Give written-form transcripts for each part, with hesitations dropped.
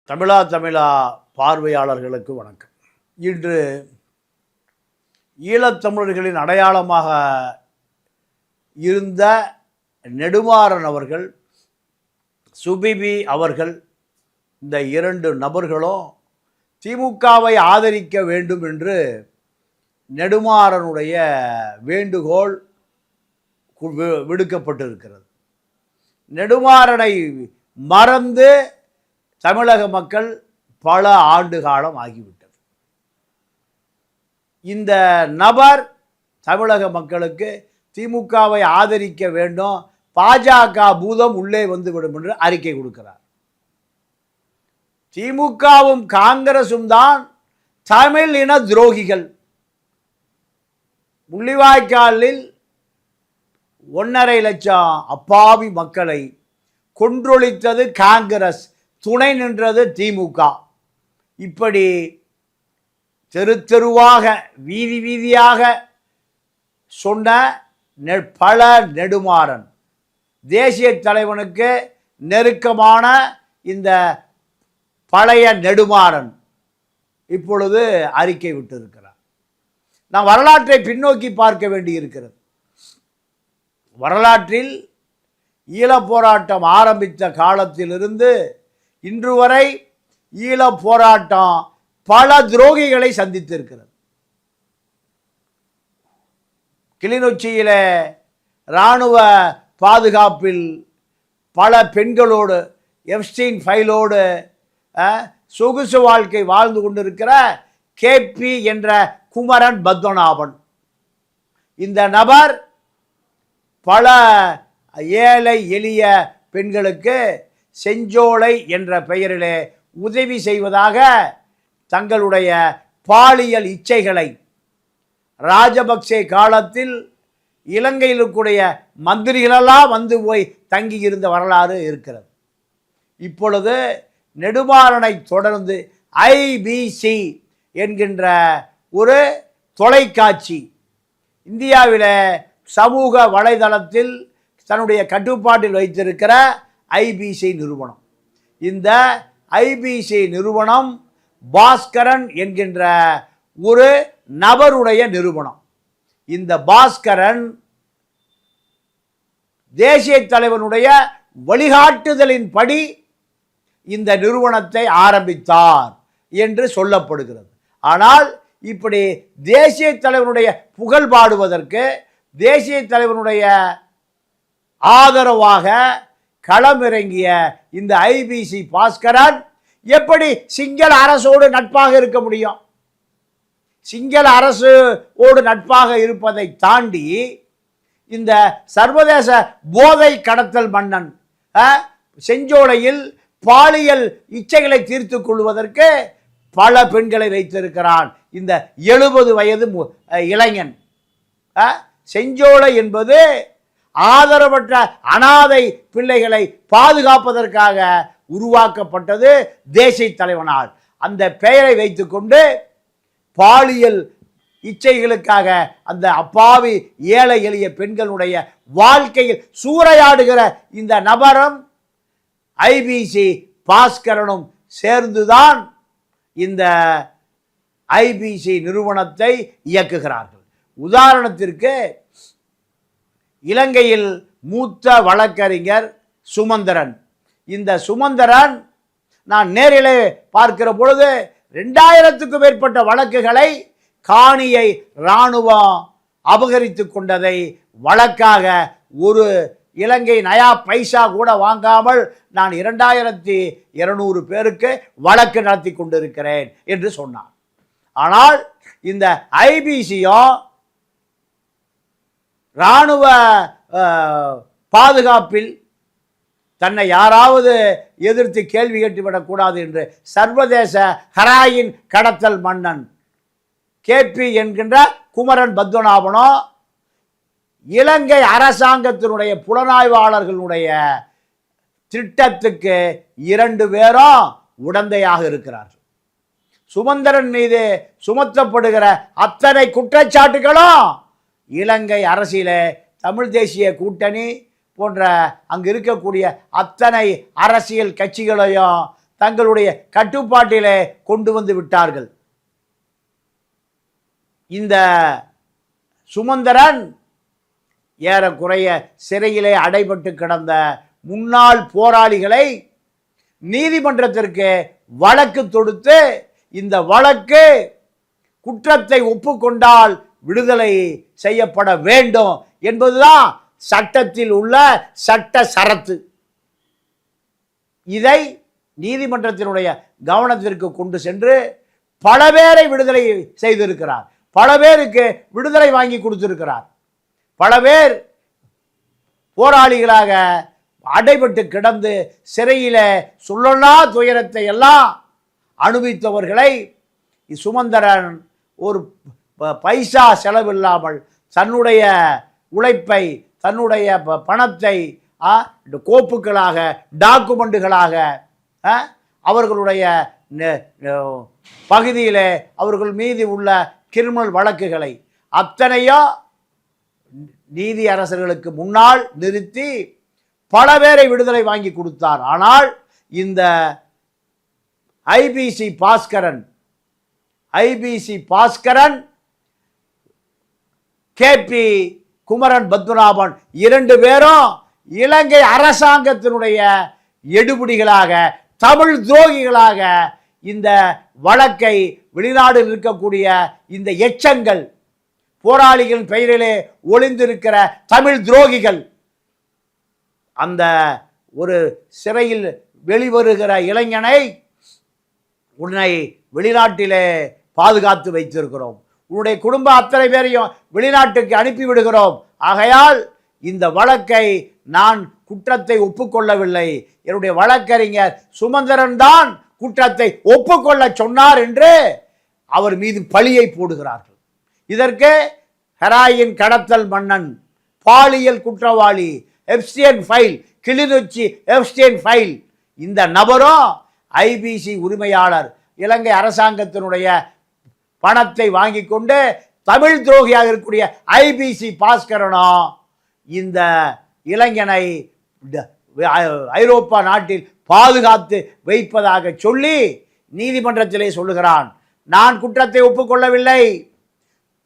தமிழா பார்வையாளர்களுக்கு வணக்கம். இன்று ஈழத்தமிழர்களின் அடையாளமாக இருந்த நெடுமாறன் அவர்கள், சுபிபி அவர்கள், இந்த இரண்டு நபர்களும் திமுகவை ஆதரிக்க வேண்டும் என்று நெடுமாறனுடைய வேண்டுகோள் விடுக்கப்பட்டிருக்கிறது. நெடுமாறனை மறந்து தமிழக மக்கள் பல ஆண்டு காலம் ஆகிவிட்டது. இந்த நபர் தமிழக மக்களுக்கு திமுகவை ஆதரிக்க வேண்டும், பாஜக பூதம் உள்ளே வந்துவிடும் என்று அறிக்கை கொடுக்கிறார். திமுகவும் காங்கிரசும் தான் தமிழ் இன துரோகிகள். முள்ளிவாய்க்காலில் 1.5 லட்சம் அப்பாவி மக்களை கொன்றொழித்தது காங்கிரஸ், துணை நின்றது திமுக. இப்படி தெரு தெருவாக வீதி வீதியாக சொன்ன பல நெடுமாறன், தேசிய தலைவனுக்கு நெருக்கமான இந்த பழைய நெடுமாறன் இப்பொழுது அறிக்கை விட்டிருக்கிறார். நாம் வரலாற்றை பின்னோக்கி பார்க்க வேண்டியிருக்கிறது. வரலாற்றில் ஈழப் போராட்டம் ஆரம்பித்த காலத்திலிருந்து இன்று வரை ஈழப் போராட்டம் பல துரோகிகளை சந்தித்திருக்கிறது. கிளிநொச்சியில் இராணுவ பாதுகாப்பில் பல பெண்களோடு, எப்ஸ்டீன் ஃபைலோடு சொகுசு வாழ்க்கை வாழ்ந்து கொண்டிருக்கிற கேபி என்ற குமரன் பத்மநாபன், இந்த நபர் பல ஏழை எளிய பெண்களுக்கு செஞ்சோலை என்ற பெயரிலே உதவி செய்வதாக தங்களுடைய பாலியல் இச்சைகளை ராஜபக்சே காலத்தில் இலங்கையில் இருக்கக்கூடிய மந்திரிகளெல்லாம் வந்து போய் தங்கியிருந்த வரலாறு இருக்கிறது. இப்பொழுது நெடுமாறனை தொடர்ந்து ஐபிசி என்கின்ற ஒரு தொலைக்காட்சி இந்தியாவில் சமூக வலைதளத்தில் தன்னுடைய கட்டுப்பாட்டில் வைத்திருக்கிற ஐபிசி நிறுவனம், இந்த ஐபிசி நிறுவனம் பாஸ்கரன் என்கின்ற ஒரு நபருடைய நிறுவனம். இந்த பாஸ்கரன் தேசிய தலைவனுடைய வழிகாட்டுதலின்படி இந்த நிறுவனத்தை ஆரம்பித்தார் என்று சொல்லப்படுகிறது. ஆனால் இப்படி தேசிய தலைவனுடைய புகழ் பாடுவதற்கு, தேசிய தலைவனுடைய ஆதரவாக களமிறங்கிய இந்த ஐபிசி பாஸ்கரன் எப்படி சிங்கள அரசோடு நட்பாக இருக்க முடியும்? சிங்கள அரசோடு நட்பாக இருப்பதை தாண்டி இந்த சர்வதேச போதை கடத்தல் மன்னன் செஞ்சோலையில் பாலியல் இச்சைகளை தீர்த்து கொள்வதற்கு பல பெண்களை வைத்திருக்கிறான். இந்த 70 வயது இளைஞன். செஞ்சோலை என்பது ஆதரவற்ற அனாதை பிள்ளைகளை பாதுகாப்பதற்காக உருவாக்கப்பட்டது தேசிய தலைவனால். அந்த பெயரை வைத்துக்கொண்டு பாலியல் இச்சைகளுக்காக அந்த அப்பாவி ஏழை எளிய பெண்களுடைய வாழ்க்கையில் சூறையாடுகிற இந்த நபரும் ஐபிசி பாஸ்கரனும் சேர்ந்துதான் இந்த ஐபிசி நிறுவனத்தை இயக்குகிறார்கள். உதாரணத்திற்கு இலங்கையில் மூத்த வழக்கறிஞர் சுமந்திரன். இந்த சுமந்திரன் நான் நேரிலே பார்க்கிற பொழுது 2000க்கும் மேற்பட்ட வழக்குகளை காணியை இராணுவம் அபகரித்து கொண்டதை வழக்காக ஒரு இலங்கை நயா பைசா கூட வாங்காமல் நான் 2200 பேருக்கு வழக்கு நடத்தி கொண்டிருக்கிறேன் என்று சொன்னார். ஆனால் இந்த ஐபிசியும் இராணுவ பாதுகாப்பில் தன்னை யாராவது எதிர்த்து கேள்வி கேட்டுவிடக்கூடாது என்று சர்வதேச ஹெராயின் கடத்தல் மன்னன் கேபி என்கின்ற குமரன் பத்மநாபனோ இலங்கை அரசாங்கத்தினுடைய புலனாய்வாளர்களுடைய திட்டத்துக்கு 2 பேரும் உடந்தையாக இருக்கிறார்கள். சுமந்திரன் மீது சுமத்தப்படுகிற அத்தனை குற்றச்சாட்டுகளும் இலங்கை அரசியலே தமிழ் தேசிய கூட்டணி போன்ற அங்கு இருக்கக்கூடிய அத்தனை அரசியல் கட்சிகளையும் தங்களுடைய கட்டுப்பாட்டிலே கொண்டு வந்து விட்டார்கள். இந்த சுமந்திரன் ஏறக்குறைய சிறையிலே அடைபட்டு கிடந்த முன்னாள் போராளிகளை நீதிமன்றத்திற்கு வழக்கு தொடுத்து இந்த வழக்கு குற்றத்தை ஒப்புக்கொண்டால் விடுதலை செய்யப்பட வேண்டும் என்பதுதான் சட்டத்தில் உள்ள சட்ட சரத்து. இதை நீதிமன்றத்தினுடைய கவனத்திற்கு கொண்டு சென்று பல பேரை விடுதலை செய்திருக்கிறார். பல பேருக்கு விடுதலை வாங்கி கொடுத்திருக்கிறார். பல பேர் போராளிகளாக அடைபட்டு கிடந்து சிறையில சொல்லனா துயரத்தை எல்லாம் அனுபவித்தவர்களை சுமந்திரன் ஒரு பைசா செலவில்லாமல் தன்னுடைய உழைப்பை, தன்னுடைய பணத்தை கோப்புகளாக, டாக்குமெண்ட்டுகளாக அவர்களுடைய பகுதியிலே அவர்கள் மீது உள்ள கிரிமினல் வழக்குகளை அத்தனையோ நீதி அரசர்களுக்கு முன்னால் நிறுத்தி பல பேரை விடுதலை வாங்கி கொடுத்தார். ஆனால் இந்த ஐபிசி பாஸ்கரன் கேபி குமரன் பத்மநாபன் இரண்டு பேரும் இலங்கை அரசாங்கத்தினுடைய எடுபிடிகளாக, தமிழ் துரோகிகளாக இந்த வழக்கை வெளிநாடு இருக்கக்கூடிய இந்த எச்சங்கள், போராளிகள் பெயரிலே ஒளிந்திருக்கிற தமிழ் துரோகிகள், அந்த ஒரு சிறையில் வெளிவருகிற இளைஞனை உன்னை வெளிநாட்டிலே பாதுகாத்து வைத்திருக்கிறோம், உன்னுடைய குடும்ப அத்தனை பேரையும் வெளிநாட்டுக்கு அனுப்பிவிடுகிறோம், ஆகையால் இந்த வழக்கை நான் குற்றத்தை ஒப்புக்கொள்ளவில்லை, என்னுடைய வழக்கறிஞர் சுமந்திரன் தான் குற்றத்தை ஒப்புக்கொள்ள சொன்னார் என்று அவர் மீது பழியை போடுகிறார்கள். இதற்கு ஹெராயின் கடத்தல் மன்னன், பாலியல் குற்றவாளி, Epstein file, Kilinochchi Epstein file, இந்த நபரும் ஐபிசி உரிமையாளர், இலங்கை அரசாங்கத்தினுடைய பணத்தை வாங்கி கொண்டு தமிழ் துரோகியாக இருக்கக்கூடிய ஐபிசி பாஸ்கரனோ இந்த இளைஞனை ஐரோப்பா நாட்டில் பாதுகாத்து வைப்பதாக சொல்லி நீதிமன்றத்திலே சொல்லுகிறான். நான் குற்றத்தை ஒப்புக்கொள்ளவில்லை,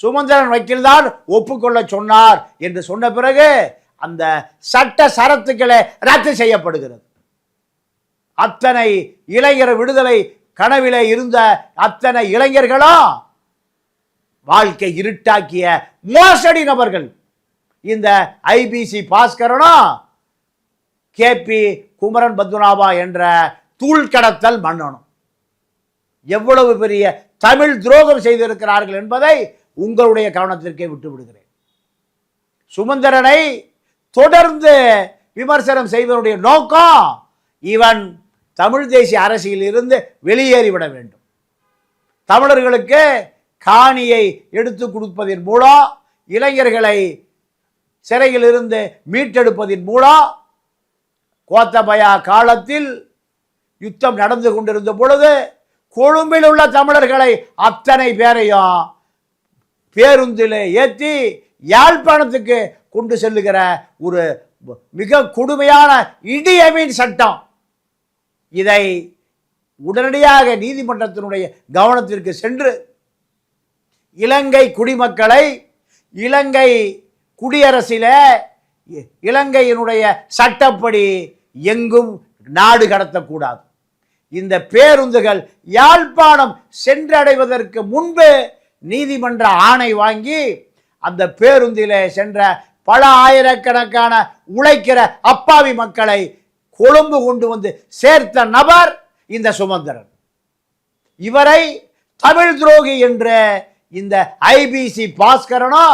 சுமந்திரன் வக்கீல்தான் ஒப்புக்கொள்ள சொன்னார் என்று சொன்ன பிறகு அந்த சட்ட சரத்துக்களை ரத்து செய்யப்படுகிறது. அத்தனை இளைஞர் விடுதலை கனவிலே இருந்த அத்தனை இளைஞர்களும் வாழ்க்கை இருட்டாக்கிய மோசடி நபர்கள். இந்த ஐபிசி பாஸ்கரனும் கேபி குமரன் பத்மநாபா என்ற தூள் கடத்தல் மன்னனும் எவ்வளவு பெரிய தமிழ் துரோகம் செய்திருக்கிறார்கள் என்பதை உங்களுடைய கவனத்திற்கே விட்டு விடுகிறேன். சுமந்திரனை தொடர்ந்து விமர்சனம் செய்வதனுடைய நோக்கம் இவன் தமிழ் தேசிய அரசியலில் இருந்து வெளியேறிவிட வேண்டும், தமிழர்களுக்கு காணியை எடுத்து கொடுப்பதன் மூலம், இளைஞர்களை சிறையில் இருந்து மீட்டெடுப்பதன் மூலம், கோத்தபயா காலத்தில் யுத்தம் நடந்து கொண்டிருந்த பொழுது கொழும்பில் உள்ள தமிழர்களை அத்தனை பேரையும் பேருந்தில் ஏற்றி யாழ்ப்பாணத்துக்கு கொண்டு செல்லுகிற ஒரு மிக கொடுமையான இடியமீன் சட்டம். இதை உடனடியாக நீதிமன்றத்தினுடைய கவனத்திற்கு சென்று இலங்கை குடிமக்களை இலங்கை குடியரசில இலங்கையினுடைய சட்டப்படி எங்கும் நாடு கடத்தக்கூடாது. இந்த பேருந்துகள் யாழ்ப்பாணம் சென்றடைவதற்கு முன்பு நீதிமன்ற ஆணை வாங்கி அந்த பேருந்திலே சென்ற பல ஆயிரக்கணக்கான உழைக்கிற அப்பாவி மக்களை கொழும்பு கொண்டு வந்து சேர்த்த நபர் இந்த சுமந்திரன். இவரை தமிழ் துரோகி என்ற இந்த ஐபிசி பாஸ்கரனோ,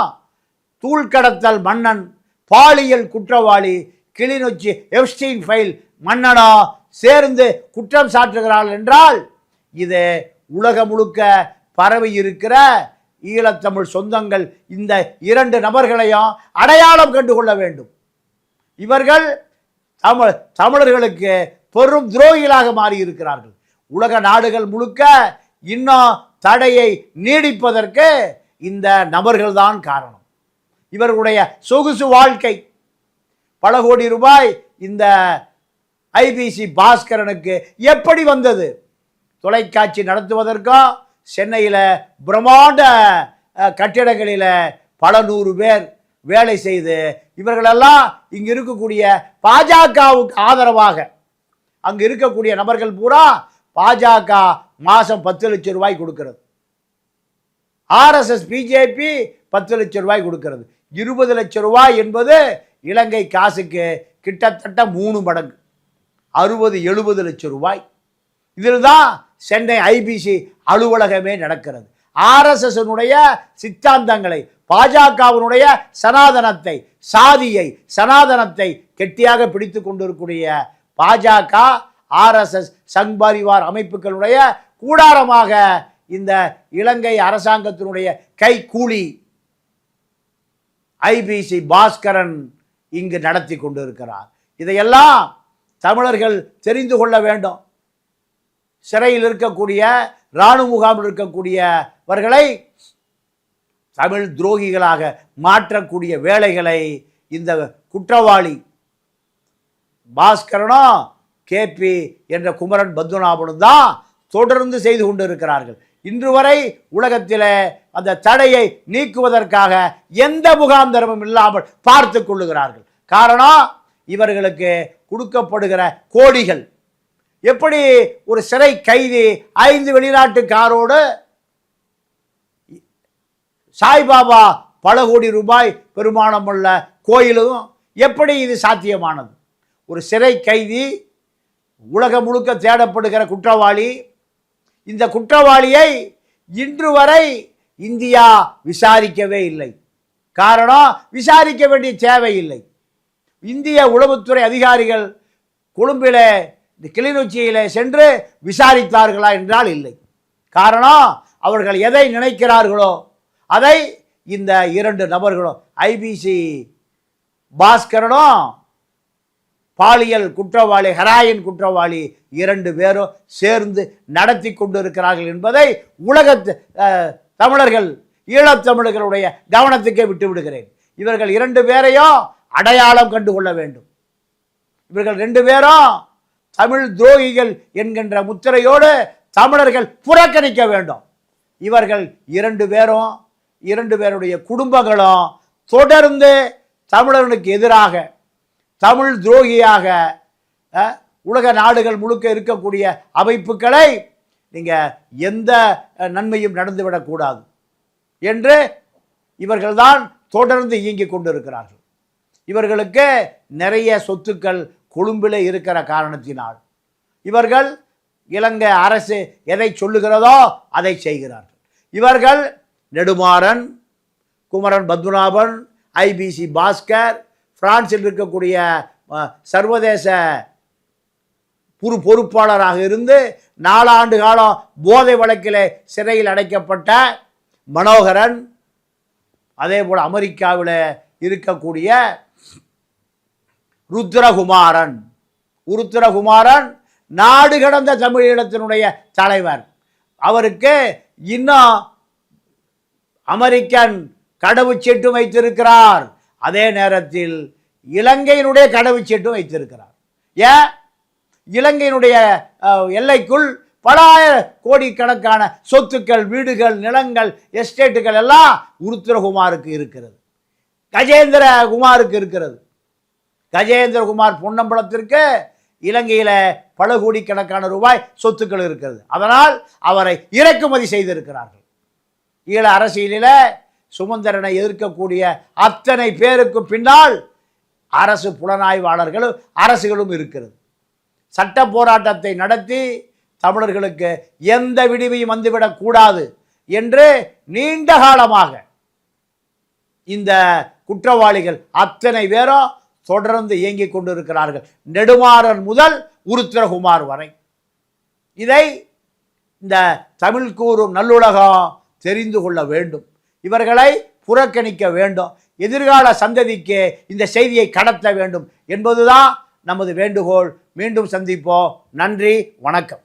தூள் கடத்தல் மன்னன், பாலியல் குற்றவாளி, கிளிநொச்சி எப்ஸ்டீன் ஃபைல் மன்னனோ சேர்ந்து குற்றம் சாட்டுகிறார்கள் என்றால் இது உலகம் முழுக்க பரவி இருக்கிற ஈழத்தமிழ் சொந்தங்கள் இந்த இரண்டு நபர்களையும் அடையாளம் கண்டுகொள்ள வேண்டும். இவர்கள் தமிழர்களுக்கு பெரும் துரோகிகளாக மாறி இருக்கிறார்கள். உலக நாடுகள் முழுக்க இன்னும் தடையை நீடிப்பதற்கு இந்த நபர்கள்தான் காரணம். இவர்களுடைய சொகுசு வாழ்க்கை, பல கோடி ரூபாய் இந்த ஐபிசி பாஸ்கரனுக்கு எப்படி வந்தது? தொலைக்காட்சி நடத்துவதற்கோ சென்னையில் பிரம்மாண்ட கட்டிடங்களில் பல நூறு பேர் வேலை செய்து இவர்களெல்லாம் இங்கு இருக்கக்கூடிய பாஜகவுக்கு ஆதரவாக அங்கு இருக்கக்கூடிய நபர்கள் பூரா பாஜக மாதம் 10 லட்சம் ரூபாய் கொடுக்கிறது, RSS பிஜேபி 10 லட்சம் ரூபாய் கொடுக்கிறது. 20 லட்சம் ரூபாய் என்பது இலங்கை காசுக்கு கிட்டத்தட்ட 3 மடங்கு, 60-70 லட்சம் ரூபாய். இதில் தான் சென்னை ஐபிசி அலுவலகமே நடக்கிறது. RSSனுடைய சித்தாந்தங்களை, பாஜகவினுடைய சனாதனத்தை, சாதியை, சனாதனத்தை கெட்டியாக பிடித்து கொண்டிருக்கூடிய பாஜக, RSS, சங் பரிவார் அமைப்புகளுடைய கூடாரமாக இந்த இலங்கை அரசாங்கத்தினுடைய கைக்கூலி ஐபிசி பாஸ்கரன் இங்கு நடத்தி கொண்டிருக்கிறார். இதையெல்லாம் தமிழர்கள் தெரிந்து கொள்ள வேண்டும். சிறையில் இருக்கக்கூடிய, இராணுவ முகாமில் இருக்கக்கூடியவர்களை தமிழ் துரோகிகளாக மாற்றக்கூடிய வேலைகளை இந்த குற்றவாளி பாஸ்கரனும் கேபி என்ற குமரன் பத்மநாபனும் தான் தொடர்ந்து செய்து கொண்டு இருக்கிறார்கள். இன்று வரை உலகத்தில் அந்த தடையை நீக்குவதற்காக எந்த முகாந்தரமும் இல்லாமல் பார்த்து கொள்ளுகிறார்கள். காரணம், இவர்களுக்கு கொடுக்கப்படுகிற கோடிகள். எப்படி ஒரு சிறை கைதி 5 வெளிநாட்டு காரோடு சாய்பாபா பல கோடி ரூபாய் பெருமானமுள்ள கோயிலும் எப்படி இது சாத்தியமானது? ஒரு சிறை கைதி உலகம் முழுக்க தேடப்படுகிற குற்றவாளி. இந்த குற்றவாளியை இன்று வரை இந்தியா விசாரிக்கவே இல்லை. காரணம், விசாரிக்க வேண்டிய தேவையில்லை. இந்திய உளவுத்துறை அதிகாரிகள் கொழும்பில், கிளிநொச்சியில் சென்று விசாரித்தார்களா என்றால் இல்லை. காரணம், அவர்கள் எதை நினைக்கிறார்களோ அதை இந்த 2 நபர்களும், ஐபிசி பாஸ்கரனும் பாலியல் குற்றவாளி, ஹெராயின் குற்றவாளி 2 பேரும் சேர்ந்து நடத்தி கொண்டிருக்கிறார்கள் என்பதை உலகத்து தமிழர்கள், ஈழத்தமிழர்களுடைய கவனத்துக்கே விட்டு விடுகிறேன். இவர்கள் 2 பேரையும் அடையாளம் கண்டுகொள்ள வேண்டும். இவர்கள் 2 பேரும் தமிழ் துரோகிகள் என்கின்ற முத்திரையோடு தமிழர்கள் புறக்கணிக்க வேண்டும். இவர்கள் 2 பேரும், 2 பேருடைய குடும்பங்களும் தொடர்ந்து தமிழர்களுக்கு எதிராக, தமிழ் துரோகியாக உலக நாடுகள் முழுக்க இருக்கக்கூடிய அமைப்புகளை நீங்கள் எந்த நன்மையும் நடந்துவிடக்கூடாது என்று இவர்கள்தான் தொடர்ந்து இயங்கிக் கொண்டிருக்கிறார்கள். இவர்களுக்கு நிறைய சொத்துக்கள் கொழும்பில் இருக்கிற காரணத்தினால் இவர்கள் இலங்கை அரசு எதை சொல்லுகிறதோ அதை செய்கிறார்கள். இவர்கள் நெடுமாறன், குமரன் பத்மநாபன், ஐபிசி பாஸ்கர், பிரான்சில் இருக்கக்கூடிய சர்வதேச பொறுப்பாளராக இருந்து 4 ஆண்டு காலம் போதை வழக்கில் சிறையில் அடைக்கப்பட்ட மனோகரன், அதே போல் அமெரிக்காவில் இருக்கக்கூடிய ருத்ரகுமாரன் நாடு கடந்த தமிழீழத்தினுடைய தலைவர். அவருக்கு இன்னும் அமெரிக்கன் கடவுச்சீட்டு வைத்திருக்கிறார். அதே நேரத்தில் இலங்கையினுடைய கடவுச்சீட்டும் வைத்திருக்கிறார். ஏன்? இலங்கையினுடைய எல்லைக்குள் பல கோடிக்கணக்கான சொத்துக்கள், வீடுகள், நிலங்கள், எஸ்டேட்டுகள் எல்லாம் ருத்ரகுமாருக்கு இருக்கிறது, கஜேந்திரகுமாருக்கு இருக்கிறது. கஜேந்திரகுமார் பொன்னம்பலத்திற்கு இலங்கையில் பல கோடிக்கணக்கான ரூபாய் சொத்துக்கள் இருக்கிறது. அதனால் அவரை இறக்குமதி செய்திருக்கிறார்கள். ஈழ அரசியலில் சுமந்திரனை எதிர்க்கக்கூடிய அத்தனை பேருக்கு பின்னால் அரசு புலனாய்வாளர்களும் அரசுகளும் இருக்கிறது. சட்ட போராட்டத்தை நடத்தி தமிழர்களுக்கு எந்த விடிவையும் வந்துவிடக்கூடாது என்று நீண்ட காலமாக இந்த குற்றவாளிகள் அத்தனை பேரும் தொடர்ந்து இயங்கிக் கொண்டிருக்கிறார்கள். நெடுமாறன் முதல் ருத்ரகுமார் வரை. இதை இந்த தமிழ் கூறும் நல்லுலகம் தெரிந்து கொள்ள வேண்டும். இவர்களை புறக்கணிக்க வேண்டும். எதிர்கால சந்ததிக்கு இந்த செய்தியை கடத்த வேண்டும் என்பதுதான் நமது வேண்டுகோள். மீண்டும் சந்திப்போம். நன்றி, வணக்கம்.